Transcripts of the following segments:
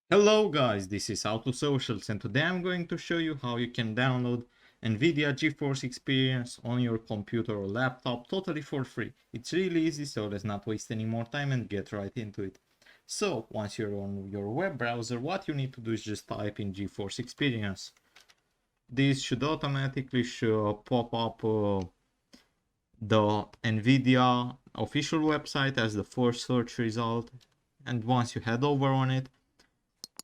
Hello guys, this is Auto Socials and today I'm going to show you how you can download nVidia GeForce experience on your computer or laptop totally for free. It's really easy, so let's not waste any more time and get right into it. So once you're on your web browser, what you need to do is just type in GeForce experience. This should automatically pop up the nVidia official website as the first search result, and once you head over on it,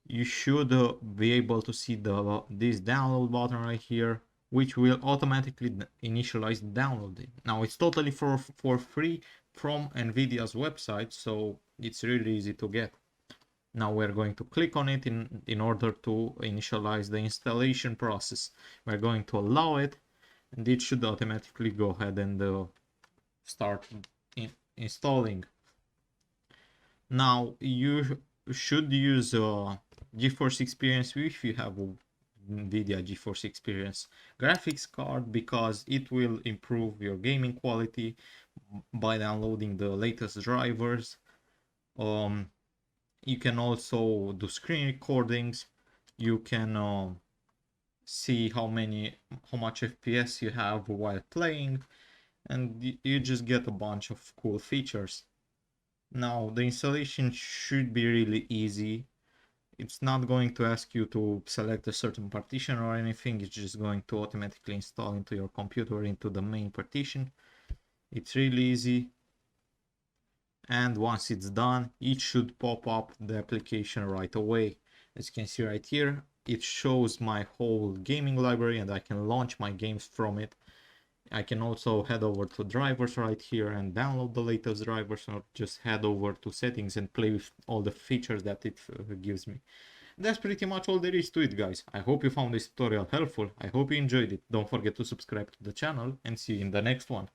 you should be able to see this download button right here, which will automatically initialize the downloading. Now it's totally for free from nVidia's website, so it's really easy to get. Now we're going to click on it in order to initialize the installation process. We're going to allow it, and it should automatically go ahead and start installing. Now you should use GeForce Experience if you have a nVidia GeForce Experience graphics card, because it will improve your gaming quality by downloading the latest drivers. You can also do screen recordings. You can see how much FPS you have while playing, and you just get a bunch of cool features. Now the installation should be really easy. It's not going to ask you to select a certain partition or anything. It's just going to automatically install into your computer into the main partition. It's really easy. And once it's done, it should pop up the application right away. As you can see right here, it shows my whole gaming library and I can launch my games from it. I can also head over to drivers right here and download the latest drivers, or just head over to settings and play with all the features that it gives me. That's pretty much all there is to it, guys. I hope you found this tutorial helpful. I hope you enjoyed it. Don't forget to subscribe to the channel and see you in the next one.